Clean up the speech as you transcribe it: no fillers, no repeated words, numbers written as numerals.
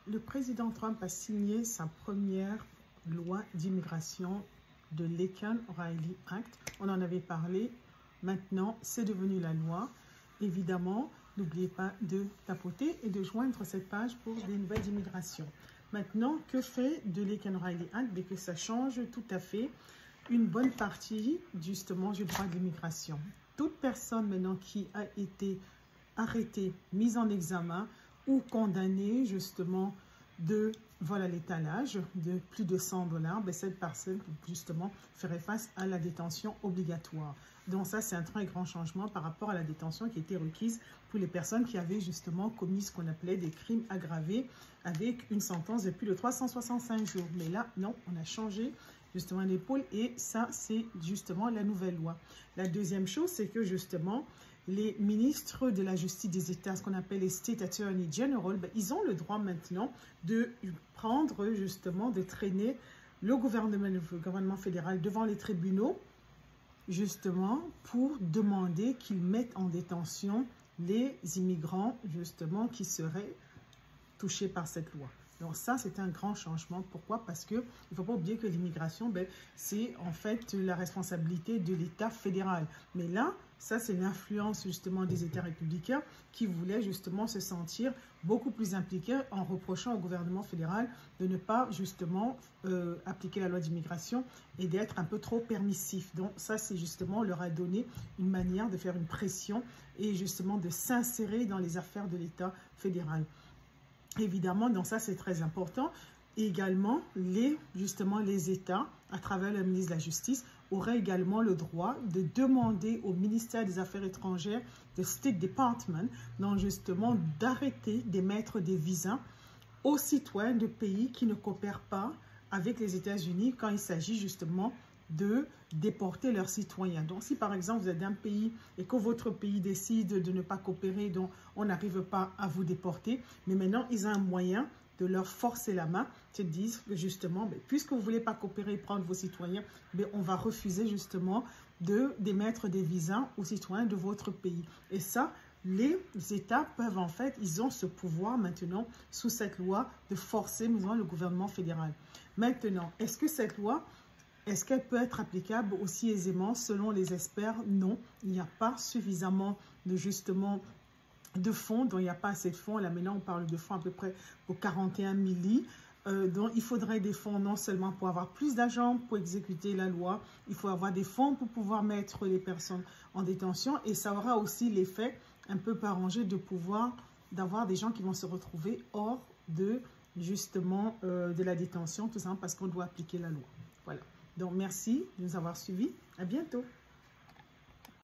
le président Trump a signé sa première loi d'immigration de Laken Riley Act. On en avait parlé. Maintenant, c'est devenu la loi. Évidemment, n'oubliez pas de tapoter et de joindre cette page pour des nouvelles d'immigration. Maintenant, que fait de Laken Riley Act? Dès que ça change tout à fait une bonne partie, justement, du droit de l'immigration. Toute personne maintenant qui a été arrêtée, mise en examen ou condamnée, justement, de l'étalage de plus de $100, ben cette personne, justement, ferait face à la détention obligatoire. Donc ça, c'est un très grand changement par rapport à la détention qui était requise pour les personnes qui avaient justement commis ce qu'on appelait des crimes aggravés avec une sentence de plus de 365 jours. Mais là, non, on a changé justement l'épaule et ça, c'est justement la nouvelle loi. La deuxième chose, c'est que justement, les ministres de la justice des États, ce qu'on appelle les State Attorney General, ben, ils ont le droit maintenant de prendre justement, de traîner le gouvernement fédéral devant les tribunaux, justement, pour demander qu'ils mettent en détention les immigrants, justement, qui seraient touchés par cette loi. Donc ça, c'est un grand changement. Pourquoi? Parce qu'il ne faut pas oublier que l'immigration, ben, c'est en fait la responsabilité de l'État fédéral. Mais là, ça, c'est l'influence justement des États républicains qui voulaient justement se sentir beaucoup plus impliqués en reprochant au gouvernement fédéral de ne pas justement appliquer la loi d'immigration et d'être un peu trop permissif. Donc ça, c'est justement leur a donné une manière de faire une pression et justement de s'insérer dans les affaires de l'État fédéral. Évidemment, donc ça, c'est très important. Également, justement, les États, à travers le ministre de la Justice, auraient également le droit de demander au ministère des Affaires étrangères, de State Department, donc justement d'arrêter d'émettre des visas aux citoyens de pays qui ne coopèrent pas avec les États-Unis quand il s'agit justement de déporter leurs citoyens. Donc, si par exemple vous êtes d'un pays et que votre pays décide de ne pas coopérer, donc on n'arrive pas à vous déporter, mais maintenant ils ont un moyen de leur forcer la main, se disent que justement, ben, puisque vous ne voulez pas coopérer et prendre vos citoyens, ben, on va refuser justement d'émettre des visas aux citoyens de votre pays. Et ça, les États peuvent en fait, ils ont ce pouvoir maintenant sous cette loi de forcer maintenant le gouvernement fédéral. Maintenant, est-ce que cette loi, est-ce qu'elle peut être applicable aussi aisément? Selon les experts, non. Il n'y a pas suffisamment de justement de fonds, donc il n'y a pas assez de fonds. Là maintenant, on parle de fonds à peu près pour 41 milli. Donc il faudrait des fonds non seulement pour avoir plus d'argent pour exécuter la loi, il faut avoir des fonds pour pouvoir mettre les personnes en détention et ça aura aussi l'effet un peu arrangé de pouvoir d'avoir des gens qui vont se retrouver hors de justement de la détention, tout simplement parce qu'on doit appliquer la loi. Voilà. Donc merci de nous avoir suivis. À bientôt.